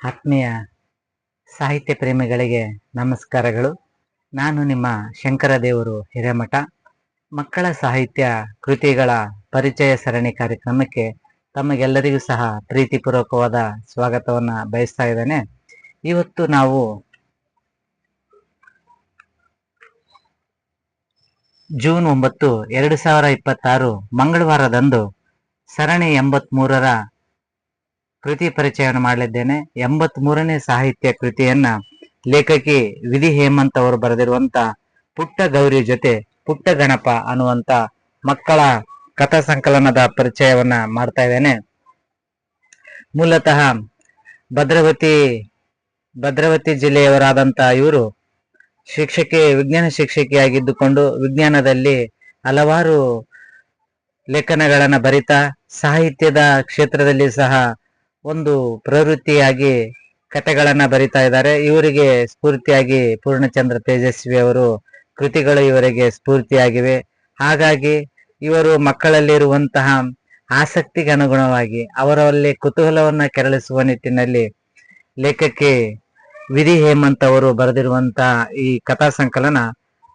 ಆತ್ಮೀಯ ಸಾಹಿತ್ಯ ಪ್ರೇಮಿಗಳಿಗೆ ನಮಸ್ಕಾರಗಳು. ನಾನು ನಿಮ್ಮ ಶಂಕರದೇವರು ಹಿರೇಮಠ. ಮಕ್ಕಳ ಸಾಹಿತ್ಯ ಕೃತಿಗಳ ಪರಿಚಯ ಸರಣಿ ಕಾರ್ಯಕ್ರಮಕ್ಕೆ ತಮಗೆಲ್ಲರಿಗೂ ಸಹ ಪ್ರೀತಿಪೂರ್ವಕವಾದ ಸ್ವಾಗತವನ್ನು ಬಯಸ್ತಾ ಇದ್ದೇನೆ. ಇವತ್ತು ನಾವು ಜೂನ್ 9, 2026 ಮಂಗಳವಾರದಂದು ಸರಣಿ 83ರ ಕೃತಿ ಪರಿಚಯವನ್ನು ಮಾಡಲಿದ್ದೇನೆ. 83ನೇ ಸಾಹಿತ್ಯ ಕೃತಿಯನ್ನ ಲೇಖಕಿ ವಿಧಿ ಹೇಮಂತ್ ಅವರು ಬರೆದಿರುವಂತ ಪುಟ್ಟ ಗೌರಿ ಜೊತೆ ಪುಟ್ಟ ಗಣಪ ಅನ್ನುವಂತ ಮಕ್ಕಳ ಕಥಾ ಸಂಕಲನದ ಪರಿಚಯವನ್ನ ಮಾಡ್ತಾ ಇದ್ದೇನೆ. ಮೂಲತಃ ಭದ್ರಾವತಿ ಜಿಲ್ಲೆಯವರಾದಂತ ಇವರು ವಿಜ್ಞಾನ ಶಿಕ್ಷಕಿಯಾಗಿದ್ದುಕೊಂಡು ವಿಜ್ಞಾನದಲ್ಲಿ ಹಲವಾರು ಲೇಖನಗಳನ್ನ ಬರಿತಾ ಸಾಹಿತ್ಯದ ಕ್ಷೇತ್ರದಲ್ಲಿ ಸಹ ಒಂದು ಪ್ರವೃತ್ತಿಯಾಗಿ ಕಥೆಗಳನ್ನ ಬರಿತಾ ಇದ್ದಾರೆ. ಇವರಿಗೆ ಸ್ಫೂರ್ತಿಯಾಗಿ ಪೂರ್ಣಚಂದ್ರ ತೇಜಸ್ವಿ ಅವರು ಕೃತಿಗಳು ಇವರಿಗೆ ಸ್ಫೂರ್ತಿಯಾಗಿವೆ. ಹಾಗಾಗಿ ಇವರು ಮಕ್ಕಳಲ್ಲಿರುವಂತಹ ಆಸಕ್ತಿಗೆ ಅನುಗುಣವಾಗಿ ಅವರಲ್ಲಿ ಕುತೂಹಲವನ್ನ ಕೆರಳಿಸುವ ನಿಟ್ಟಿನಲ್ಲಿ ಲೇಖಕಿ ವಿಧಿ ಹೇಮಂತ್ ಅವರು ಬರೆದಿರುವಂತಹ ಈ ಕಥಾ ಸಂಕಲನ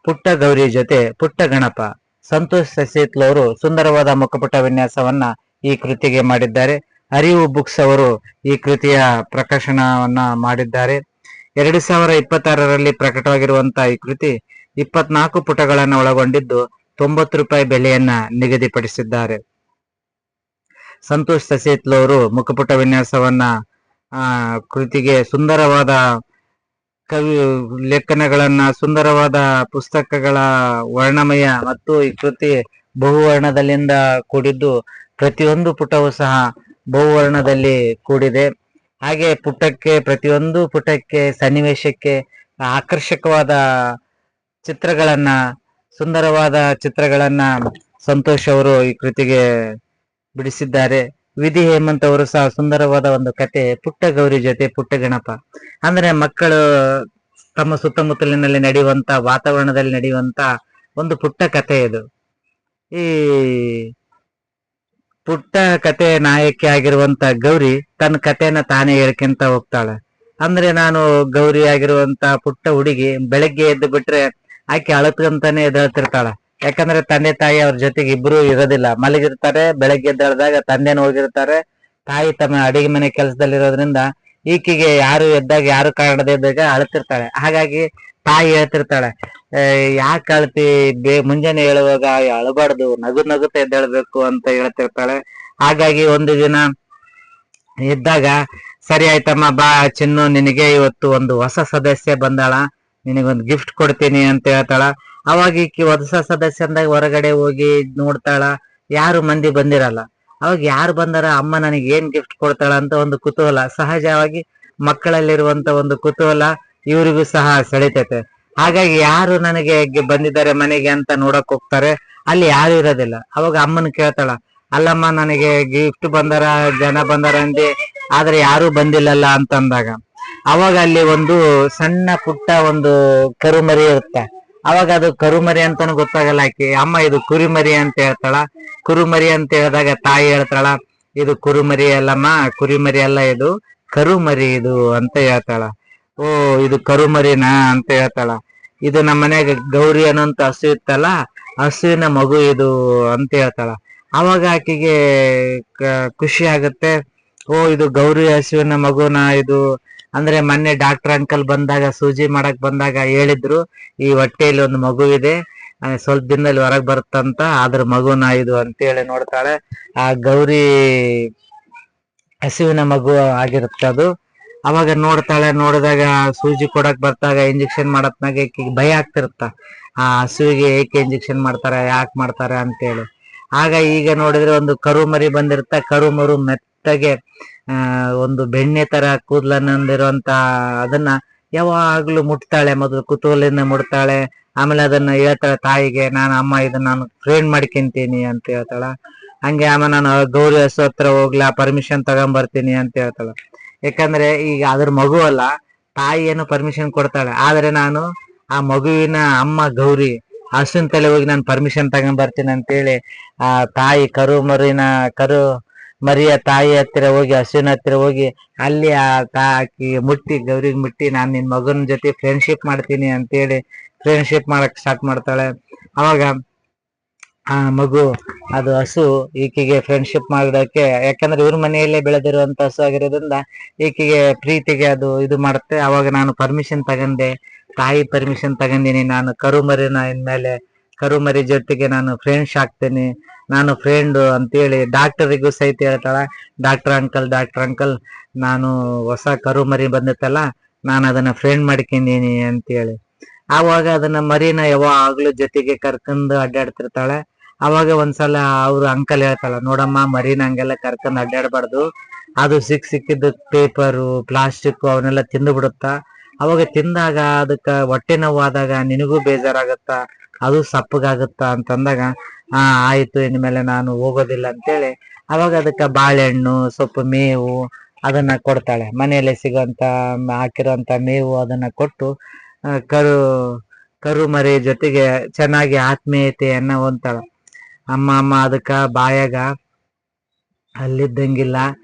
ಪುಟ್ಟ ಗೌರಿ ಜೊತೆ ಪುಟ್ಟ ಗಣಪ. ಸಂತೋಷ್ ಸಸೇತ್ಲ್ ಅವರು ಸುಂದರವಾದ ಮುಖಪುಟ ವಿನ್ಯಾಸವನ್ನ ಈ ಕೃತಿಗೆ ಮಾಡಿದ್ದಾರೆ. ಅರಿವು ಬುಕ್ಸ್ ಅವರು ಈ ಕೃತಿಯ ಪ್ರಕಾಶನವನ್ನ ಮಾಡಿದ್ದಾರೆ. 2026ರಲ್ಲಿ ಪ್ರಕಟವಾಗಿರುವಂತಹ ಈ ಕೃತಿ 24 ಪುಟಗಳನ್ನು ಒಳಗೊಂಡಿದ್ದು 90 ರೂಪಾಯಿ ಬೆಲೆಯನ್ನ ನಿಗದಿಪಡಿಸಿದ್ದಾರೆ. ಸಂತೋಷ್ ಸಸೇತ್ಲ್ ಅವರು ಮುಖಪುಟ ವಿನ್ಯಾಸವನ್ನ ಕೃತಿಗೆ ಸುಂದರವಾದ ಲೇಖನಗಳನ್ನ, ಸುಂದರವಾದ ಪುಸ್ತಕಗಳ ವರ್ಣಮಯ ಮತ್ತು ಈ ಕೃತಿ ಬಹುವರ್ಣದಲ್ಲಿಂದ ಕೂಡಿದ್ದು ಪ್ರತಿಯೊಂದು ಪುಟವೂ ಸಹ ಬಹುವರ್ಣದಲ್ಲಿ ಕೂಡಿದೆ. ಹಾಗೆ ಪ್ರತಿಯೊಂದು ಪುಟಕ್ಕೆ ಸನ್ನಿವೇಶಕ್ಕೆ ಆಕರ್ಷಕವಾದ ಚಿತ್ರಗಳನ್ನ, ಸುಂದರವಾದ ಚಿತ್ರಗಳನ್ನ ಸಂತೋಷ್ ಅವರು ಈ ಕೃತಿಗೆ ಬಿಡಿಸಿದ್ದಾರೆ. ವಿಧಿ ಹೇಮಂತ್ ಅವರು ಸಹ ಸುಂದರವಾದ ಒಂದು ಕತೆ ಪುಟ್ಟ ಗೌರಿ ಜೊತೆ ಪುಟ್ಟ ಗಣಪ. ಅಂದ್ರೆ ಮಕ್ಕಳು ತಮ್ಮ ಸುತ್ತಮುತ್ತಲಿನಲ್ಲಿ ನಡೆಯುವಂತ ವಾತಾವರಣದಲ್ಲಿ ನಡೆಯುವಂತ ಒಂದು ಪುಟ್ಟ ಕತೆ ಇದು. ಈ ಪುಟ್ಟ ಕತೆ ನಾಯಕಿ ಆಗಿರುವಂತ ಗೌರಿ ತನ್ನ ಕಥೆಯನ್ನ ತಾನೇ ಹೇಳ್ಕೊಂತ ಹೋಗ್ತಾಳೆ. ಅಂದ್ರೆ ನಾನು ಗೌರಿ ಆಗಿರುವಂತ ಪುಟ್ಟ ಹುಡುಗಿ ಬೆಳಗ್ಗೆ ಎದ್ದು ಬಿಟ್ರೆ ಆಕೆ ಅಳತ್ಕಂತಾನೆ ಎದ್ದೇಳ್ತಿರ್ತಾಳೆ. ಯಾಕಂದ್ರೆ ತಂದೆ ತಾಯಿ ಅವ್ರ ಜೊತೆಗೆ ಇಬ್ರು ಇರೋದಿಲ್ಲ, ಮಲಗಿರ್ತಾರೆ. ಬೆಳಗ್ಗೆ ಎದ್ದೇಳಿದಾಗ ತಂದೆನ ಹೋಗಿರ್ತಾರೆ, ತಾಯಿ ತಮ್ಮ ಅಡಿಗೆ ಮನೆ ಕೆಲಸದಲ್ಲಿರೋದ್ರಿಂದ ಈಕೆಗೆ ಯಾರು ಎದ್ದಾಗ ಯಾರು ಕಾರಣದೇ ಇದ್ದಾಗ ಅಳ್ತಿರ್ತಾಳೆ. ಹಾಗಾಗಿ ತಾಯಿ ಹೇಳ್ತಿರ್ತಾಳೆ, ಯಾಕೆ ಅಳ್ತಿ, ಮುಂಜಾನೆ ಹೇಳುವಾಗ ಅಳಬಾರ್ದು, ನಗುತ್ತ ಎದ್ದೇಳ್ಬೇಕು ಅಂತ ಹೇಳ್ತಿರ್ತಾಳೆ. ಹಾಗಾಗಿ ಒಂದು ದಿನ ಎದ್ದಾಗ, ಸರಿ ಆಯ್ತಮ್ಮ ಬಾ ಚಿನ್ನು, ನಿನಗೆ ಇವತ್ತು ಒಂದು ಹೊಸ ಸದಸ್ಯ ಬಂದಾಳ, ನಿನಗೊಂದು ಗಿಫ್ಟ್ ಕೊಡ್ತೀನಿ ಅಂತ ಹೇಳ್ತಾಳ. ಅವಾಗ ಈಕಿ ಹೊಸ ಸದಸ್ಯ ಅಂದಾಗ ಹೊರಗಡೆ ಹೋಗಿ ನೋಡ್ತಾಳ, ಯಾರು ಮಂದಿ ಬಂದಿರಲ್ಲ. ಅವಾಗ ಯಾರು ಬಂದಾರ, ಅಮ್ಮ ನನಗೆ ಏನ್ ಗಿಫ್ಟ್ ಕೊಡ್ತಾಳ ಅಂತ ಒಂದು ಕುತೂಹಲ, ಸಹಜವಾಗಿ ಮಕ್ಕಳಲ್ಲಿರುವಂತ ಒಂದು ಕುತೂಹಲ ಇವರಿಗೂ ಸಹ ಸೆಳಿತೈತೆ. ಹಾಗಾಗಿ ಯಾರು ನನಗೆ ಬಂದಿದ್ದಾರೆ ಮನೆಗೆ ಅಂತ ನೋಡಕ್ ಹೋಗ್ತಾರೆ. ಅಲ್ಲಿ ಯಾರು ಇರೋದಿಲ್ಲ. ಅವಾಗ ಅಮ್ಮನ ಕೇಳ್ತಾಳ, ಅಲ್ಲಮ್ಮ ನನಗೆ ಗಿಫ್ಟ್ ಬಂದಾರ, ಜನ ಬಂದಾರ ಅಂದೆ, ಆದ್ರೆ ಯಾರು ಬಂದಿಲ್ಲಲ್ಲ ಅಂತಂದಾಗ ಅವಾಗ ಅಲ್ಲಿ ಒಂದು ಸಣ್ಣ ಪುಟ್ಟ ಒಂದು ಕರುಮರಿ ಇರುತ್ತೆ. ಅವಾಗ ಅದು ಕರುಮರಿ ಅಂತಾನು ಗೊತ್ತಾಗಲ್ಲ ಆಕಿ. ಅಮ್ಮ ಇದು ಕುರಿಮರಿ ಅಂತ ಹೇಳ್ತಾಳ. ಕುರುಮರಿ ಅಂತ ಹೇಳಿದಾಗ ತಾಯಿ ಹೇಳ್ತಾಳ, ಇದು ಕುರುಮರಿ ಅಲ್ಲಮ್ಮ, ಕುರಿಮರಿ ಅಲ್ಲ, ಇದು ಕರುಮರಿ ಇದು ಅಂತ ಹೇಳ್ತಾಳ. ಓ, ಇದು ಕರುಮರಿನಾ ಅಂತ ಹೇಳ್ತಾಳ. ಇದು ನಮ್ಮ ಮನ್ಯಾಗ ಗೌರಿ ಅನ್ನೋಂತ ಹಸು ಇತ್ತಲ್ಲ, ಹಸುವಿನ ಮಗು ಇದು ಅಂತ ಹೇಳ್ತಾಳ. ಅವಾಗ ಆಕೆಗೆ ಖುಷಿ ಆಗುತ್ತೆ. ಓ, ಇದು ಗೌರಿ ಹಸುವಿನ ಮಗುನ ಇದು. ಅಂದ್ರೆ ಮೊನ್ನೆ ಡಾಕ್ಟರ್ ಅಂಕಲ್ ಬಂದಾಗ, ಸೂಜಿ ಮಾಡಕ್ ಬಂದಾಗ ಹೇಳಿದ್ರು, ಈ ಹೊಟ್ಟೆಯಲ್ಲಿ ಒಂದು ಮಗು ಇದೆ, ಸ್ವಲ್ಪ ದಿನದಲ್ಲಿ ಹೊರಗ್ ಬರುತ್ತಂತ, ಅದ್ರ ಮಗುನ ಇದು ಅಂತೇಳಿ ನೋಡ್ತಾಳೆ. ಆ ಗೌರಿ ಹಸುವಿನ ಮಗು ಆಗಿರುತ್ತೆ ಅದು. ಅವಾಗ ನೋಡ್ತಾಳೆ. ನೋಡಿದಾಗ ಸೂಜಿ ಕೊಡಕ್ ಬರ್ತಾಗ ಇಂಜೆಕ್ಷನ್ ಮಾಡತ್ನಾಗ ಭಯ ಆಗ್ತಿರುತ್ತ, ಆ ಹಸುವಿಗೆ ಏಕೆ ಇಂಜೆಕ್ಷನ್ ಮಾಡ್ತಾರೆ, ಯಾಕೆ ಮಾಡ್ತಾರೆ ಅಂತೇಳಿ. ಆಗ ಈಗ ನೋಡಿದ್ರೆ ಒಂದು ಕರು ಮರಿ ಬಂದಿರುತ್ತ. ಕರು ಮರು ಮೆತ್ತಗೆ ಒಂದು ಬೆಣ್ಣೆ ತರ ಕೂದ್ಲನ್ನೊಂದಿರುವಂತ ಅದನ್ನ ಯಾವಾಗ್ಲೂ ಮುಟ್ತಾಳೆ. ಮೊದಲು ಕುತೂಹಲದಿಂದ ಮುಟ್ತಾಳೆ, ಆಮೇಲೆ ಅದನ್ನ ಹೇಳ್ತಾಳೆ ತಾಯಿಗೆ, ಅಮ್ಮ ಇದನ್ನ ನಾನು ಟ್ರೈನ್ ಮಾಡ್ಕೊಂತೀನಿ ಅಂತ ಹೇಳ್ತಾಳ. ಹಂಗೆ ಆಮೇಲೆ ನಾನು ಗೌರಿ ಹಸು ಹತ್ರ ಹೋಗ್ಲಾ, ಪರ್ಮಿಷನ್ ತಗೊಂಬರ್ತೀನಿ ಅಂತ ಹೇಳ್ತಾಳ. ಯಾಕಂದ್ರೆ ಈಗ ಅದ್ರ ಮಗು ಅಲ್ಲ, ತಾಯಿ ಏನು ಪರ್ಮಿಷನ್ ಕೊಡ್ತಾಳೆ, ಆದ್ರೆ ನಾನು ಆ ಮಗುವಿನ ಅಮ್ಮ ಗೌರಿ ಹಸುವಿನ ತಲೆ ಹೋಗಿ ನಾನು ಪರ್ಮಿಷನ್ ತಗೊಂಬರ್ತೀನಿ ಅಂತೇಳಿ ಆ ತಾಯಿ ಕರು ಮರಿಯ ತಾಯಿ ಹತ್ತಿರ ಹೋಗಿ ಹಸುವಿನ ಹತ್ತಿರ ಹೋಗಿ ಅಲ್ಲಿ ಆಕಿ ಮುಟ್ಟಿ ಗೌರಿಗೆ ಮುಟ್ಟಿ ನಾನ್ ನಿನ್ ಮಗನ ಜೊತೆ ಫ್ರೆಂಡ್ಶಿಪ್ ಮಾಡ್ತೀನಿ ಅಂತೇಳಿ ಫ್ರೆಂಡ್ಶಿಪ್ ಮಾಡಕ್ ಸ್ಟಾರ್ಟ್ ಮಾಡ್ತಾಳೆ. ಅವಾಗ ಆ ಮಗು ಅದು ಹಸು ಈಕೆಗೆ ಫ್ರೆಂಡ್ಶಿಪ್ ಮಾಡೋದಕ್ಕೆ, ಯಾಕಂದ್ರೆ ಇವ್ರ ಮನೆಯಲ್ಲೇ ಬೆಳೆದಿರುವಂತ ಹಸು ಆಗಿರೋದ್ರಿಂದ ಈಕೆಗೆ ಪ್ರೀತಿಗೆ ಅದು ಇದು ಮಾಡುತ್ತೆ. ಅವಾಗ ನಾನು ಪರ್ಮಿಷನ್ ತಗಂಡೆ, ತಾಯಿ ಪರ್ಮಿಷನ್ ತಗಂದಿನಿ, ನಾನು ಕರುಮರಿನ ಇನ್ಮೇಲೆ ಕರುಮರಿ ಜೊತೆಗೆ ನಾನು ಫ್ರೆಂಡ್ಸ್ ಆಗ್ತೇನೆ, ನಾನು ಫ್ರೆಂಡ್ ಅಂತೇಳಿ ಡಾಕ್ಟರಿಗೂ ಸಹಿತ ಹೇಳ್ತಾಳ, ಡಾಕ್ಟರ್ ಅಂಕಲ್ ನಾನು ಹೊಸ ಕರುಮರಿ ಬಂದಿತ್ತಲ್ಲ, ನಾನು ಅದನ್ನ ಫ್ರೆಂಡ್ ಮಾಡ್ಕೊಂಡಿನಿ ಅಂತೇಳಿ. ಆವಾಗ ಅದನ್ನ ಮರಿನ ಯಾವಾಗ್ಲೂ ಜೊತೆಗೆ ಕರ್ಕೊಂಡು ಅಡ್ಡಾಡ್ತಿರ್ತಾಳೆ. ಅವಾಗ ಒಂದ್ಸಲ ಅವ್ರು ಅಂಕಲ್ ಹೇಳ್ತಾಳ, ನೋಡಮ್ಮ ಮರಿನ ಹಂಗೆಲ್ಲ ಕರ್ಕೊಂಡ್ ಅಡ್ಡಾಡ್ಬಾರ್ದು, ಅದು ಸಿಕ್ಕಿದ್ದು ಪೇಪರು ಪ್ಲಾಸ್ಟಿಕ್ ಅವನ್ನೆಲ್ಲ ತಿಂದು ಬಿಡುತ್ತಾ, ಅವಾಗ ತಿಂದಾಗ ಅದಕ್ಕ ಹೊಟ್ಟೆ ನೋವಾದಾಗ ನಿನಗೂ ಬೇಜಾರಾಗತ್ತ, ಅದು ಸಪ್ಪಗಾಗುತ್ತ ಅಂತಂದಾಗ ಆಯ್ತು ಇನ್ಮೇಲೆ ನಾನು ಹೋಗೋದಿಲ್ಲ ಅಂತೇಳಿ ಅವಾಗ ಅದಕ್ಕ ಬಾಳೆಹಣ್ಣು ಸ್ವಲ್ಪ ಮೇವು ಅದನ್ನ ಕೊಡ್ತಾಳೆ. ಮನೆಯಲ್ಲೇ ಸಿಗುವಂತ ಹಾಕಿರುವಂತ ಮೇವು ಅದನ್ನ ಕೊಟ್ಟು ಕರು ಮರಿ ಜೊತೆಗೆ ಚೆನ್ನಾಗಿ ಆತ್ಮೀಯತೆಯನ್ನ ಹೊಂದ್ತಾಳ. ಅಮ್ಮ ಅದಕ್ಕ ಬಾಯಾಗ ಅಲ್ಲಿದ್ದಂಗಿಲ್ಲ,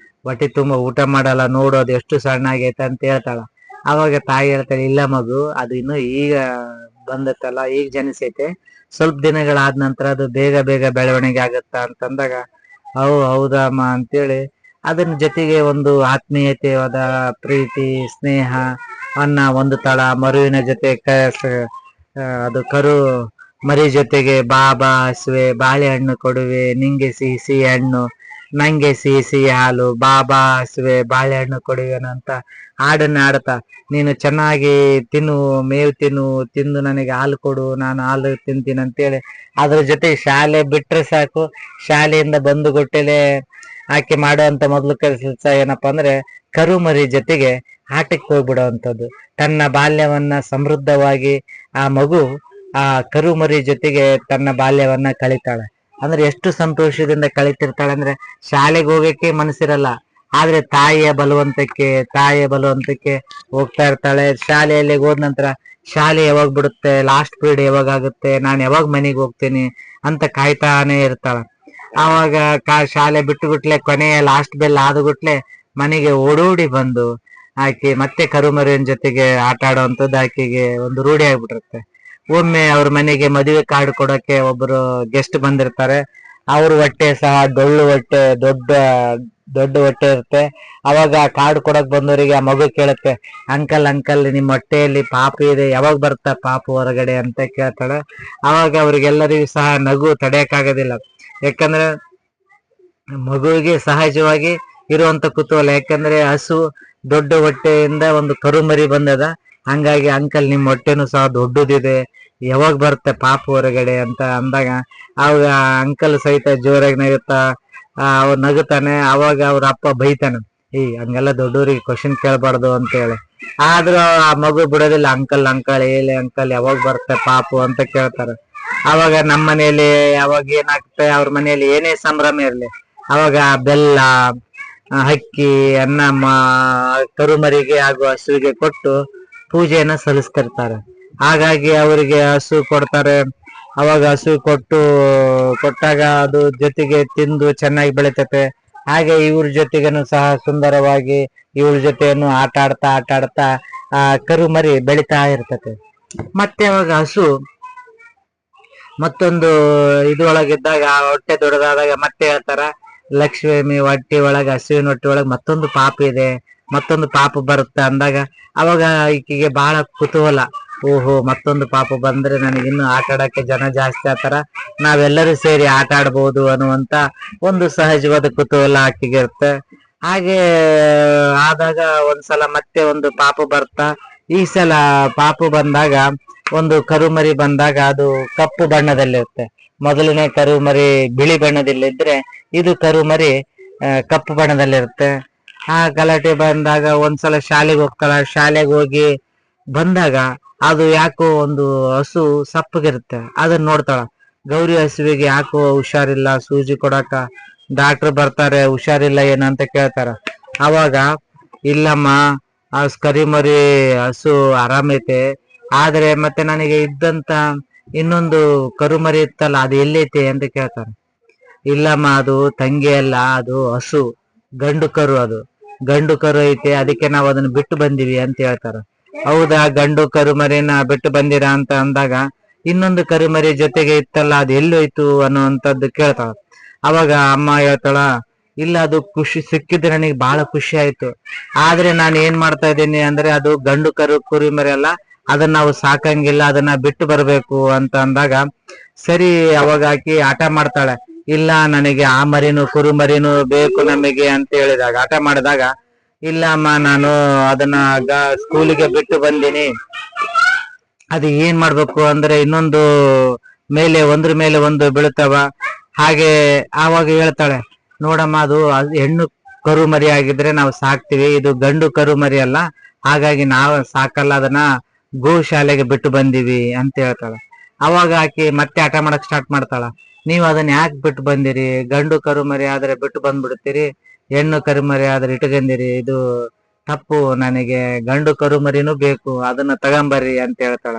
ಹೊಟ್ಟೆ ತುಂಬಾ ಊಟ ಮಾಡಲ್ಲ, ನೋಡೋದು ಎಷ್ಟು ಸಣ್ಣ ಆಗೈತೆ ಅಂತ ಹೇಳ್ತಾಳ. ಅವಾಗ ತಾಯಿ ಹೇಳ್ತಾಳೆ, ಇಲ್ಲ ಮಗು, ಅದು ಇನ್ನು ಈಗ ಬಂದತ್ತಲ್ಲ, ಈಗ ಜನಿಸೈತೆ, ಸ್ವಲ್ಪ ದಿನಗಳಾದ ನಂತರ ಅದು ಬೇಗ ಬೆಳವಣಿಗೆ ಆಗತ್ತ ಅಂತಂದಾಗ ಹೌದಮ್ಮ ಅಂತೇಳಿ ಅದನ್ನ ಜೊತೆಗೆ ಒಂದು ಆತ್ಮೀಯತೆಯಾದ ಪ್ರೀತಿ ಸ್ನೇಹ ಅನ್ನ ಒಂದು ತಳ ಮರುವಿನ ಜೊತೆ ಅದು ಕರು ಮರಿ ಜೊತೆಗೆ ಬಾಬಾ ಹಸುವೆ ಬಾಳೆಹಣ್ಣು ಕೊಡುವೆ, ನಿಂಗೆ ಸಿಹಿ ಹಣ್ಣು ನಂಗೆ ಸಿಹಿ ಹಾಲು, ಬಾಬಾ ಹಸುವೆ ಬಾಳೆಹಣ್ಣು ಕೊಡುವೆನು ಅಂತ ಹಾಡನ್ನ ಆಡ್ತಾ, ನೀನು ಚೆನ್ನಾಗಿ ತಿನ್ನು, ಮೇವು ತಿಂದು ನನಗೆ ಹಾಲು ಕೊಡು, ನಾನು ಹಾಲು ತಿಂತೀನಿ ಅಂತೇಳಿ ಅದ್ರ ಜೊತೆ ಶಾಲೆ ಬಿಟ್ರೆ ಸಾಕು, ಶಾಲೆಯಿಂದ ಬಂದು ಕೊಟ್ಟಲೆ ಆಕೆ ಮಾಡುವಂತ ಮೊದಲು ಕೆಲಸ ಏನಪ್ಪಾ ಅಂದ್ರೆ ಕರುಮರಿ ಜೊತೆಗೆ ಆಟಕ್ಕೆ ಹೋಗ್ಬಿಡುವಂಥದ್ದು. ತನ್ನ ಬಾಲ್ಯವನ್ನ ಸಮೃದ್ಧವಾಗಿ ಆ ಮಗು ಆ ಕರುಮರಿ ಜೊತೆಗೆ ತನ್ನ ಬಾಲ್ಯವನ್ನ ಕಳಿತಾಳೆ. ಅಂದ್ರೆ ಎಷ್ಟು ಸಂತೋಷದಿಂದ ಕಳಿತಿರ್ತಾಳೆ ಅಂದ್ರೆ ಶಾಲೆಗೆ ಹೋಗಕ್ಕೆ ಮನಸ್ಸಿರಲ್ಲ, ಆದ್ರೆ ತಾಯಿಯ ಬಲವಂತಕ್ಕೆ ಹೋಗ್ತಾ ಇರ್ತಾಳೆ. ಶಾಲೆಯಲ್ಲಿ ಹೋದ ನಂತರ ಶಾಲೆ ಯಾವಾಗ ಬಿಡುತ್ತೆ, ಲಾಸ್ಟ್ ಪೀರಿಯಡ್ ಯಾವಾಗ ಆಗುತ್ತೆ, ನಾನು ಯಾವಾಗ ಮನೆಗೆ ಹೋಗ್ತೀನಿ ಅಂತ ಕಾಯ್ತಾನೆ ಇರ್ತಾಳ. ಆವಾಗ ಶಾಲೆ ಬಿಟ್ಟುಬಿಟ್ಲೆ ಕೊನೆಯ ಲಾಸ್ಟ್ ಬೆಲ್ ಆದಗುಟ್ಲೆ ಮನೆಗೆ ಓಡೋಡಿ ಬಂದು ಆಕೆ ಮತ್ತೆ ಕರುಮರಿಯನ್ ಜೊತೆಗೆ ಆಟ ಆಡುವಂಥದ್ದು ಆಕೆಗೆ ಒಂದು ರೂಢಿ ಆಗ್ಬಿಟ್ಟಿರುತ್ತೆ. ಒಮ್ಮೆ ಅವ್ರ ಮನೆಗೆ ಮದುವೆ ಕಾರ್ಡ್ ಕೊಡಕ್ಕೆ ಒಬ್ಬರು ಗೆಸ್ಟ್ ಬಂದಿರ್ತಾರೆ. ಅವ್ರ ಹೊಟ್ಟೆ ಸಹ ದೊಡ್ಡ ಹೊಟ್ಟೆ ಇರುತ್ತೆ. ಅವಾಗ ಕಾರ್ಡ್ ಕೊಡಕ್ ಬಂದವರಿಗೆ ಆ ಮಗು ಕೇಳುತ್ತೆ, ಅಂಕಲ್ ನಿಮ್ಮ ಹೊಟ್ಟೆಯಲ್ಲಿ ಪಾಪು ಇದೆ, ಯಾವಾಗ ಬರ್ತಾ ಪಾಪು ಹೊರಗಡೆ ಅಂತ ಕೇಳ್ತಾಳೆ. ಅವಾಗ ಅವ್ರಿಗೆಲ್ಲರಿಗೂ ಸಹ ನಗು ತಡೆಯಕ್ಕಾಗೋದಿಲ್ಲ, ಯಾಕಂದ್ರೆ ಮಗುವಿಗೆ ಸಹಜವಾಗಿ ಇರುವಂತ ಕುತೂಹಲ, ಯಾಕಂದ್ರೆ ಹಸು ದೊಡ್ಡ ಹೊಟ್ಟೆಯಿಂದ ಒಂದು ಕರುಮರಿ ಬಂದದ, ಹಂಗಾಗಿ ಅಂಕಲ್ ನಿಮ್ಮ ಹೊಟ್ಟೆನೂ ಸಹ ದೊಡ್ಡದಿದೆ, ಯಾವಾಗ ಬರುತ್ತೆ ಪಾಪು ಹೊರಗಡೆ ಅಂತ ಅಂದಾಗ ಅವಾಗ ಅಂಕಲ್ ಸಹಿತ ಜೋರಾಗಿ ಅವ್ರು ನಗುತ್ತಾನೆ. ಅವಾಗ ಅವ್ರ ಅಪ್ಪ ಬೈತಾನೆ, ಹಂಗೆಲ್ಲ ದೊಡ್ಡವ್ರಿಗೆ ಕ್ವಶನ್ ಕೇಳಬಾರ್ದು ಅಂತ ಹೇಳಿ. ಆದ್ರೂ ಆ ಮಗು ಬಿಡೋದಿಲ್ಲ, ಅಂಕಲ್ ಹೇಳಿ ಅಂಕಲ್ ಯಾವಾಗ ಬರುತ್ತೆ ಪಾಪು ಅಂತ ಕೇಳ್ತಾರೆ. ಅವಾಗ ನಮ್ಮ ಮನೆಯಲ್ಲಿ ಅವಾಗ ಏನಾಗ್ತದೆ, ಅವ್ರ ಮನೆಯಲ್ಲಿ ಏನೇ ಸಂಭ್ರಮ ಇರ್ಲಿ ಅವಾಗ ಬೆಲ್ಲ ಅಕ್ಕಿ ಅನ್ನ ಕರುಮರಿಗೆ ಹಾಗೂ ಹಸುವಿಗೆ ಕೊಟ್ಟು ಪೂಜೆಯನ್ನ ಸಲ್ಲಿಸ್ತಿರ್ತಾರೆ. ಹಾಗಾಗಿ ಅವರಿಗೆ ಹಸು ಕೊಡ್ತಾರೆ. ಅವಾಗ ಹಸು ಕೊಟ್ಟಾಗ ಅದು ಜೊತೆಗೆ ತಿಂದು ಚೆನ್ನಾಗಿ ಬೆಳಿತತೆ. ಹಾಗೆ ಇವ್ರ ಜೊತೆಗೇನು ಸಹ ಸುಂದರವಾಗಿ ಇವ್ರ ಜೊತೆಯನ್ನು ಆಟ ಆಡ್ತಾ ಆ ಕರುಮರಿ ಬೆಳಿತಾ ಇರ್ತತೆ. ಮತ್ತೆ ಅವಾಗ ಹಸು ಮತ್ತೊಂದು ಇದ್ರೊಳಗಿದ್ದಾಗ ಹೊಟ್ಟೆ ದೊಡ್ಡದಾದಾಗ ಮತ್ತೆ ಹೇಳ್ತಾರ, ಲಕ್ಷ್ಮಿ ಹೊಟ್ಟೆ ಒಳಗೆ ಹಸುವಿನ ಹೊಟ್ಟೆ ಒಳಗೆ ಮತ್ತೊಂದು ಪಾಪ ಇದೆ, ಮತ್ತೊಂದು ಪಾಪ ಬರುತ್ತೆ ಅಂದಾಗ ಅವಾಗ ಈಕೆಗೆ ಬಹಳ ಕುತೂಹಲ, ಓಹೋ ಮತ್ತೊಂದು ಪಾಪ ಬಂದ್ರೆ ನನಗಿನ್ನು ಆಟ ಆಡಕ್ಕೆ ಜನ ಜಾಸ್ತಿ ಆತರ, ನಾವೆಲ್ಲರೂ ಸೇರಿ ಆಟ ಆಡ್ಬೋದು ಅನ್ನುವಂತ ಒಂದು ಸಹಜವಾದ ಕುತೂಹಲ ಆಕೆಗೆ ಇರುತ್ತೆ. ಹಾಗೆ ಆದಾಗ ಒಂದ್ಸಲ ಮತ್ತೆ ಒಂದು ಪಾಪು ಬರ್ತಾ, ಈ ಸಲ ಪಾಪು ಬಂದಾಗ ಒಂದು ಕರುಮರಿ ಬಂದಾಗ ಅದು ಕಪ್ಪು ಬಣ್ಣದಲ್ಲಿರುತ್ತೆ. ಮೊದಲನೇ ಕರುಮರಿ ಬಿಳಿ ಬಣ್ಣದಲ್ಲಿದ್ರೆ ಇದು ಕರುಮರಿ ಕಪ್ಪು ಬಣ್ಣದಲ್ಲಿರುತ್ತೆ. ಆ ಗಲಾಟೆ ಬಂದಾಗ ಒಂದ್ಸಲ ಶಾಲೆಗೆ ಹೋಗ್ತಾಳ. ಶಾಲೆಗೆ ಹೋಗಿ ಬಂದಾಗ ಅದು ಯಾಕೋ ಒಂದು ಹಸು ಸಪ್ಪಗಿರುತ್ತೆ, ಅದನ್ನ ನೋಡ್ತಾಳ. ಗೌರಿ ಹಸುವಿಗೆ ಯಾಕೋ ಹುಷಾರಿಲ್ಲ, ಸೂಜಿ ಕೊಡಾಕ ಡಾಕ್ಟರ್ ಬರ್ತಾರೆ, ಹುಷಾರಿಲ್ಲ ಏನಂತ ಕೇಳ್ತಾರ. ಅವಾಗ ಇಲ್ಲಮ್ಮ, ಆ ಕರಿಮರಿ ಹಸು ಆರಾಮೈತೆ, ಆದ್ರೆ ಮತ್ತೆ ನನಗೆ ಇದ್ದಂತ ಇನ್ನೊಂದು ಕರುಮರಿ ಇತ್ತಲ್ಲ ಅದು ಎಲ್ಲೈತೆ ಅಂತ ಕೇಳ್ತಾರ. ಇಲ್ಲಮ್ಮ ಅದು ತಂಗಿ ಅಲ್ಲ, ಅದು ಹಸು, ಗಂಡು ಕರು. ಅದು ಗಂಡು ಕರು ಐತೆ, ಅದಕ್ಕೆ ನಾವು ಅದನ್ನ ಬಿಟ್ಟು ಬಂದಿವಿ ಅಂತ ಹೇಳ್ತಾರ. ಹೌದಾ, ಗಂಡು ಕರು ಮರಿನ ಬಿಟ್ಟು ಬಂದಿರಾ ಅಂತ ಅಂದಾಗ ಇನ್ನೊಂದು ಕರು ಮರಿ ಜೊತೆಗೆ ಇತ್ತಲ್ಲ, ಅದು ಎಲ್ಲೋಯ್ತು ಅನ್ನುವಂಥದ್ದು ಕೇಳ್ತಾಳ. ಅವಾಗ ಅಮ್ಮ ಹೇಳ್ತಾಳ, ಇಲ್ಲ ಅದು ಖುಷಿ ಸಿಕ್ಕಿದ್ರೆ ನನಗೆ ಬಹಳ ಖುಷಿ ಆಯ್ತು, ಆದ್ರೆ ನಾನು ಏನ್ ಮಾಡ್ತಾ ಇದ್ದೀನಿ ಅಂದ್ರೆ ಅದು ಗಂಡು ಕುರಿ ಮರಿ ಅಲ್ಲ, ಅದನ್ನ ನಾವು ಸಾಕಂಗಿಲ್ಲ, ಅದನ್ನ ಬಿಟ್ಟು ಬರ್ಬೇಕು ಅಂತ ಅಂದಾಗ ಸರಿ. ಅವಾಗ ಆಕಿ ಆಟ ಮಾಡ್ತಾಳೆ, ಇಲ್ಲ ನನಗೆ ಆ ಮರಿನು ಕುರು ಮರಿನು ಬೇಕು ನಮಗೆ ಅಂತ ಹೇಳಿದಾಗ, ಆಟ ಮಾಡಿದಾಗ, ಇಲ್ಲ ಅಮ್ಮ ನಾನು ಅದನ್ನ ಸ್ಕೂಲಿಗೆ ಬಿಟ್ಟು ಬಂದೀನಿ, ಅದು ಏನ್ ಮಾಡ್ಬೇಕು ಅಂದ್ರೆ ಇನ್ನೊಂದು ಮೇಲೆ ಒಂದ್ರ ಮೇಲೆ ಒಂದು ಬೀಳ್ತಾವ. ಹಾಗೆ ಆವಾಗ ಹೇಳ್ತಾಳೆ, ನೋಡಮ್ಮ ಅದು ಹೆಣ್ಣು ಕರು ಮರಿ ಆಗಿದ್ರೆ ನಾವು ಸಾಕ್ತಿವಿ, ಇದು ಗಂಡು ಕರು ಮರಿ ಅಲ್ಲ, ಹಾಗಾಗಿ ನಾವು ಸಾಕಲ್ಲ, ಅದನ್ನ ಗೋಶಾಲೆಗೆ ಬಿಟ್ಟು ಬಂದಿವಿ ಅಂತ ಹೇಳ್ತಾಳ. ಅವಾಗ ಆಕಿ ಮತ್ತೆ ಆಟ ಮಾಡಕ್ ಸ್ಟಾರ್ಟ್ ಮಾಡ್ತಾಳ, ನೀವು ಅದನ್ನ ಯಾಕೆ ಬಿಟ್ಟು ಬಂದಿರಿ? ಗಂಡು ಕರು ಮರಿ ಆದ್ರೆ ಬಿಟ್ಟು ಬಂದ್ಬಿಡ್ತೀರಿ, ಹೆಣ್ಣು ಕರು ಮರಿ ಆದ್ರೆ ಇಟ್ಕೊಂಡಿರಿ, ಇದು ತಪ್ಪು, ನನಗೆ ಗಂಡು ಕರು ಮರಿನೂ ಬೇಕು, ಅದನ್ನ ತಗೊಂಬರ್ರಿ ಅಂತ ಹೇಳ್ತಾಳ.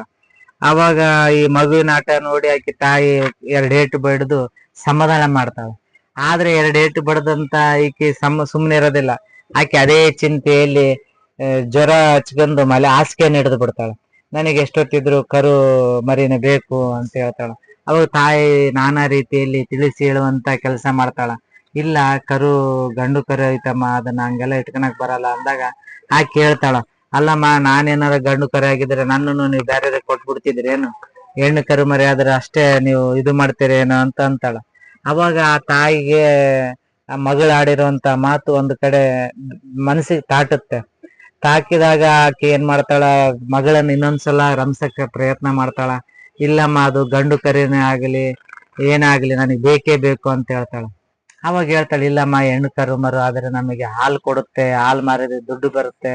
ಅವಾಗ ಈ ಮಗುವಿನ ಆಟ ನೋಡಿ ಆಕಿ ತಾಯಿ ಎರಡೇಟು ಬಡ್ದು ಸಮಾಧಾನ ಮಾಡ್ತಾಳ. ಆದ್ರೆ ಎರಡೇಟು ಬಡ್ದಂತ ಈಕಿ ಸುಮ್ಮನೆ ಇರೋದಿಲ್ಲ. ಆಕೆ ಅದೇ ಚಿಂತೆಯಲ್ಲಿ ಜ್ವರ ಹಚ್ಕೊಂಡು ಹಾಸಿಗೆಯನ್ನು ಹಿಡಿದು ಬಿಡ್ತಾಳ. ನನಗೆ ಎಷ್ಟೊತ್ತಿದ್ರು ಕರು ಮರಿನ ಬೇಕು ಅಂತ ಹೇಳ್ತಾಳ. ಅವಾಗ ತಾಯಿ ನಾನಾ ರೀತಿಯಲ್ಲಿ ತಿಳಿಸಿ ಹೇಳುವಂತ ಕೆಲಸ ಮಾಡ್ತಾಳ. ಇಲ್ಲ, ಗಂಡು ಕರು ಐತಮ್ಮ, ಅದನ್ನ ಹಂಗೆಲ್ಲ ಇಟ್ಕೊಳಕ್ ಬರಲ್ಲ ಅಂದಾಗ ಆಕೆ ಕೇಳ್ತಾಳ, ಅಲ್ಲಮ್ಮ ನಾನೇನಾರ ಗಂಡು ಕರು ಆಗಿದ್ರೆ ನನ್ನನ್ನು ನೀವು ಬೇರೆ ಕೊಟ್ಬಿಡ್ತಿದ್ರಿ ಏನು? ಹೆಣ್ಣು ಕರು ಮರಿ ಆದ್ರೆ ಅಷ್ಟೇ ನೀವು ಇದು ಮಾಡ್ತೀರೇನೋ ಅಂತ ಅಂತಾಳ. ಅವಾಗ ಆ ತಾಯಿಗೆ ಆ ಮಗಳು ಆಡಿರುವಂತ ಮಾತು ಒಂದು ಕಡೆ ಮನಸ್ಸಿಗೆ ತಾಟುತ್ತೆ. ತಾಕಿದಾಗ ಆಕೆ ಏನ್ ಮಾಡ್ತಾಳ, ಮಗಳನ್ನ ಇನ್ನೊಂದ್ಸಲ ರಂಸಕ್ಕೆ ಪ್ರಯತ್ನ ಮಾಡ್ತಾಳ. ಇಲ್ಲಮ್ಮ ಅದು ಗಂಡು ಕರಿನೇ ಆಗ್ಲಿ ಏನಾಗ್ಲಿ ನನಗೆ ಬೇಕೇ ಬೇಕು ಅಂತ ಹೇಳ್ತಾಳ. ಅವಾಗ ಹೇಳ್ತಾಳೆ, ಇಲ್ಲಮ್ಮ ಹೆಣ್ಣು ಕರು ಮರು ಆದ್ರೆ ನಮಗೆ ಹಾಲು ಕೊಡುತ್ತೆ, ಹಾಲು ಮಾರಿದ್ರೆ ದುಡ್ಡು ಬರುತ್ತೆ,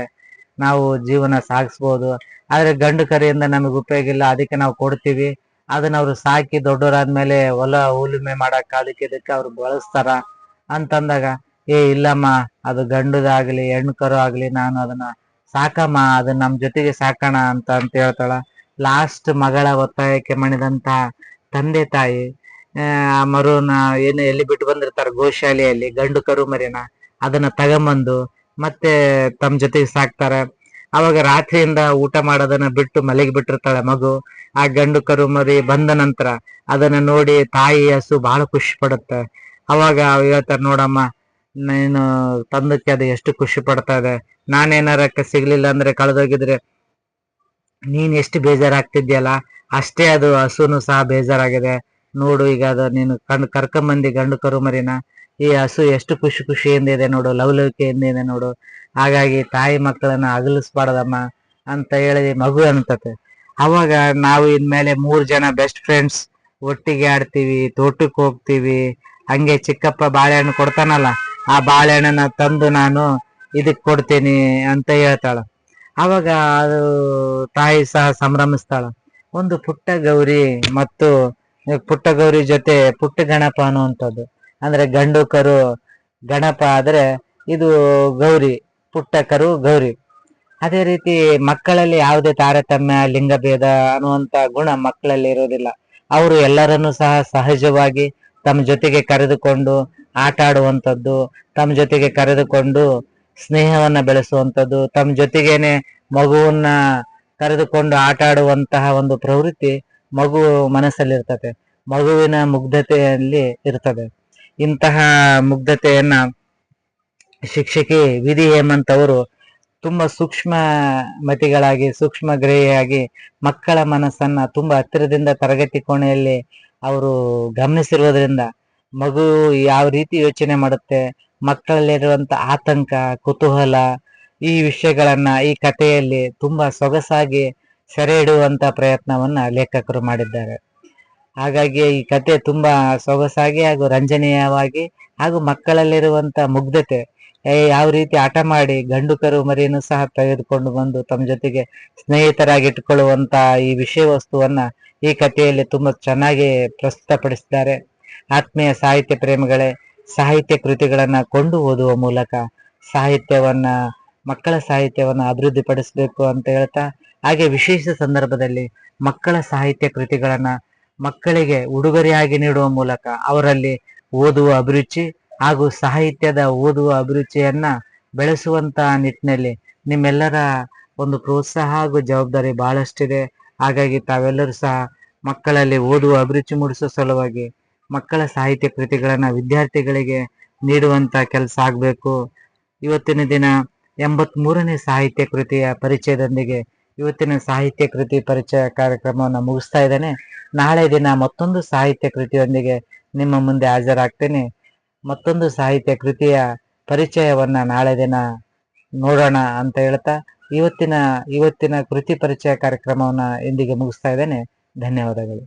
ನಾವು ಜೀವನ ಸಾಗಿಸ್ಬೋದು. ಆದ್ರೆ ಗಂಡು ಕರಿಯಿಂದ ನಮಗೆ ಉಪಯೋಗ ಇಲ್ಲ, ಅದಕ್ಕೆ ನಾವು ಕೊಡ್ತೀವಿ, ಅದನ್ನ ಅವ್ರು ಸಾಕಿ ದೊಡ್ಡವರಾದ್ಮೇಲೆ ಹೊಲ ಉಳುಮೆ ಮಾಡಕ್ ಅದಕ್ಕೆ ಇದಕ್ಕೆ ಅವ್ರು ಬಳಸ್ತಾರ ಅಂತಂದಾಗ, ಇಲ್ಲಮ್ಮ ಅದು ಗಂಡುದಾಗ್ಲಿ ಹೆಣ್ಣು ಕರು ಆಗ್ಲಿ ನಾನು ಅದನ್ನ ಸಾಕಮ್ಮ, ಅದನ್ನ ನಮ್ ಜೊತೆಗೆ ಸಾಕೋಣ ಅಂತ ಹೇಳ್ತಾಳ. ಲಾಸ್ಟ್ ಮಗಳ ಒತ್ತಾಯಕ್ಕೆ ಮಣಿದಂತ ತಂದೆ ತಾಯಿ ಮರುನ ಎಲ್ಲಿ ಬಿಟ್ಟು ಬಂದಿರ್ತಾರ ಗೋಶಾಲೆಯಲ್ಲಿ ಗಂಡು ಕರು ಮರಿನ, ಅದನ್ನ ತಗೊಂಬಂದು ಮತ್ತೆ ತಮ್ಮ ಜೊತೆಗೆ ಸಾಕ್ತಾರೆ. ಅವಾಗ ರಾತ್ರಿಯಿಂದ ಊಟ ಮಾಡೋದನ್ನ ಬಿಟ್ಟು ಮಲಗಿ ಬಿಟ್ಟಿರ್ತಾಳೆ ಮಗು. ಆ ಗಂಡು ಕರು ಮರಿ ಬಂದ ನಂತರ ಅದನ್ನ ನೋಡಿ ತಾಯಿ ಹಸು ಬಹಳ ಖುಷಿ ಪಡುತ್ತೆ. ಅವಾಗ ಹೇಳ್ತಾರೆ, ನೋಡಮ್ಮ ನೀನು ತಂದಕ್ಕೆ ಅದು ಎಷ್ಟು ಖುಷಿ ಪಡ್ತಾ ಇದೆ, ನಾನೇನಾರಕ್ಕೆ ಸಿಗ್ಲಿಲ್ಲ ಅಂದ್ರೆ ಕಳೆದೋಗಿದ್ರೆ ನೀನ್ ಎಷ್ಟು ಬೇಜಾರಾಗ್ತಿದ್ಯಲ್ಲ, ಅಷ್ಟೇ ಅದು ಹಸುನು ಸಹ ಬೇಜಾರಾಗಿದೆ ನೋಡು. ಈಗ ಅದು ನೀನು ಕರ್ಕೊಂಬಂದಿ ಗಂಡು ಕರು ಮರಿನ, ಈ ಹಸು ಎಷ್ಟು ಖುಷಿಯಿಂದ ಇದೆ ನೋಡು, ಲವಲವಿಕೆಯಿಂದ ಇದೆ ನೋಡು, ಹಾಗಾಗಿ ತಾಯಿ ಮಕ್ಕಳನ್ನ ಅಗಲಿಸ್ಬಾರ್ದಮ್ಮ ಅಂತ ಹೇಳಿ ಮಗು ಅಂತತೆ. ಅವಾಗ ನಾವು ಇನ್ಮೇಲೆ 3 ಜನ ಬೆಸ್ಟ್ ಫ್ರೆಂಡ್ಸ್ ಒಟ್ಟಿಗೆ ಆಡ್ತೀವಿ, ತೋಟಕ್ಕೆ ಹೋಗ್ತೀವಿ, ಹಂಗೆ ಚಿಕ್ಕಪ್ಪ ಬಾಳೆಹಣ್ಣು ಕೊಡ್ತಾನಲ್ಲ, ಆ ಬಾಳೆಹಣ್ಣನ್ನ ತಂದು ನಾನು ಇದಕ್ ಕೊಡ್ತೀನಿ ಅಂತ ಹೇಳ್ತಾಳ. ಅವಾಗ ಅದು ತಾಯಿ ಸಹ ಸಂಭ್ರಮಿಸ್ತಾಳ. ಒಂದು ಪುಟ್ಟ ಗೌರಿ ಮತ್ತು ಪುಟ್ಟ ಗೌರಿ ಜೊತೆ ಪುಟ್ಟ ಗಣಪ ಅನ್ನುವಂಥದ್ದು, ಅಂದ್ರೆ ಗಂಡು ಕರು ಗಣಪ ಆದ್ರೆ ಇದು ಗೌರಿ, ಪುಟ್ಟ ಕರು ಗೌರಿ. ಅದೇ ರೀತಿ ಮಕ್ಕಳಲ್ಲಿ ಯಾವುದೇ ತಾರತಮ್ಯ ಲಿಂಗಭೇದ ಅನ್ನುವಂತ ಗುಣ ಮಕ್ಕಳಲ್ಲಿ ಇರೋದಿಲ್ಲ. ಅವರು ಎಲ್ಲರನ್ನೂ ಸಹ ಸಹಜವಾಗಿ ತಮ್ಮ ಜೊತೆಗೆ ಕರೆದುಕೊಂಡು ಆಟ ಆಡುವಂಥದ್ದು, ತಮ್ಮ ಜೊತೆಗೆ ಕರೆದುಕೊಂಡು ಸ್ನೇಹವನ್ನ ಬೆಳೆಸುವಂಥದ್ದು, ತಮ್ಮ ಜೊತೆಗೇನೆ ಮಗುವನ್ನ ಕರೆದುಕೊಂಡು ಆಟ ಆಡುವಂತಹ ಒಂದು ಪ್ರವೃತ್ತಿ ಮಗು ಮನಸ್ಸಲ್ಲಿರ್ತದೆ, ಮಗುವಿನ ಮುಗ್ಧತೆಯಲ್ಲಿ ಇರ್ತದೆ. ಇಂತಹ ಮುಗ್ಧತೆಯನ್ನ ಶಿಕ್ಷಕಿ ವಿಧಿ ಹೇಮಂತ್ ಅವರು ತುಂಬಾ ಸೂಕ್ಷ್ಮ ಮತಿಗಳಾಗಿ ಸೂಕ್ಷ್ಮ ಗ್ರಹಿಯಾಗಿ ಮಕ್ಕಳ ಮನಸ್ಸನ್ನ ತುಂಬಾ ಹತ್ತಿರದಿಂದ ತರಗತಿ ಕೋಣೆಯಲ್ಲಿ ಅವರು ಗಮನಿಸಿರುವುದರಿಂದ ಮಗು ಯಾವ ರೀತಿ ಯೋಚನೆ ಮಾಡುತ್ತೆ, ಮಕ್ಕಳಲ್ಲಿರುವಂತ ಆತಂಕ, ಕುತೂಹಲ, ಈ ವಿಷಯಗಳನ್ನ ಈ ಕಥೆಯಲ್ಲಿ ತುಂಬಾ ಸೊಗಸಾಗಿ ಸೆರೆ ಹಿಡುವಂತ ಪ್ರಯತ್ನವನ್ನ ಲೇಖಕರು ಮಾಡಿದ್ದಾರೆ. ಹಾಗಾಗಿ ಈ ಕತೆ ತುಂಬಾ ಸೊಗಸಾಗಿ ಹಾಗೂ ರಂಜನೀಯವಾಗಿ ಹಾಗೂ ಮಕ್ಕಳಲ್ಲಿರುವಂತ ಮುಗ್ಧತೆ, ಯಾವ ರೀತಿ ಆಟ ಮಾಡಿ ಗಂಡು ಕರು ಮರಿಯನ್ನು ಸಹ ತೆಗೆದುಕೊಂಡು ಬಂದು ತಮ್ಮ ಜೊತೆಗೆ ಸ್ನೇಹಿತರಾಗಿ ಇಟ್ಕೊಳ್ಳುವಂತ ಈ ವಿಷಯ ವಸ್ತುವನ್ನ ಈ ಕಥೆಯಲ್ಲಿ ತುಂಬಾ ಚೆನ್ನಾಗಿ ಪ್ರಸ್ತುತಪಡಿಸಿದ್ದಾರೆ. ಆತ್ಮೀಯ ಸಾಹಿತ್ಯ ಪ್ರೇಮಿಗಳೇ, ಸಾಹಿತ್ಯ ಕೃತಿಗಳನ್ನ ಕೊಂಡು ಓದುವ ಮೂಲಕ ಮಕ್ಕಳ ಸಾಹಿತ್ಯವನ್ನ ಅಭಿವೃದ್ಧಿ ಪಡಿಸಬೇಕು ಅಂತ ಹೇಳ್ತಾ, ಹಾಗೆ ವಿಶೇಷ ಸಂದರ್ಭದಲ್ಲಿ ಮಕ್ಕಳ ಸಾಹಿತ್ಯ ಕೃತಿಗಳನ್ನ ಮಕ್ಕಳಿಗೆ ಉಡುಗೊರೆಯಾಗಿ ನೀಡುವ ಮೂಲಕ ಅವರಲ್ಲಿ ಓದುವ ಅಭಿರುಚಿ ಹಾಗೂ ಸಾಹಿತ್ಯದ ಓದುವ ಅಭಿರುಚಿಯನ್ನ ಬೆಳೆಸುವಂತ ನಿಟ್ಟಿನಲ್ಲಿ ನಿಮ್ಮೆಲ್ಲರ ಒಂದು ಪ್ರೋತ್ಸಾಹ ಹಾಗೂ ಜವಾಬ್ದಾರಿ ಬಹಳಷ್ಟಿದೆ. ಹಾಗಾಗಿ ತಾವೆಲ್ಲರೂ ಸಹ ಮಕ್ಕಳಲ್ಲಿ ಓದುವ ಅಭಿರುಚಿ ಮೂಡಿಸುವ ಸಲುವಾಗಿ ಮಕ್ಕಳ ಸಾಹಿತ್ಯ ಕೃತಿಗಳನ್ನ ವಿದ್ಯಾರ್ಥಿಗಳಿಗೆ ನೀಡುವಂತ ಕೆಲಸ ಆಗ್ಬೇಕು. ಇವತ್ತಿನ ದಿನ 83ನೇ ಸಾಹಿತ್ಯ ಕೃತಿಯ ಪರಿಚಯದೊಂದಿಗೆ ಇವತ್ತಿನ ಸಾಹಿತ್ಯ ಕೃತಿ ಪರಿಚಯ ಕಾರ್ಯಕ್ರಮವನ್ನು ಮುಗಿಸ್ತಾ ಇದ್ದೇನೆ. ನಾಳೆ ದಿನ ಮತ್ತೊಂದು ಸಾಹಿತ್ಯ ಕೃತಿಯೊಂದಿಗೆ ನಿಮ್ಮ ಮುಂದೆ ಹಾಜರಾಗ್ತೇನೆ. ಮತ್ತೊಂದು ಸಾಹಿತ್ಯ ಕೃತಿಯ ಪರಿಚಯವನ್ನ ನಾಳೆ ದಿನ ನೋಡೋಣ ಅಂತ ಹೇಳ್ತಾ ಇವತ್ತಿನ ಕೃತಿ ಪರಿಚಯ ಕಾರ್ಯಕ್ರಮವನ್ನ ಇಂದಿಗೆ ಮುಗಿಸ್ತಾ ಇದ್ದೇನೆ. ಧನ್ಯವಾದಗಳು.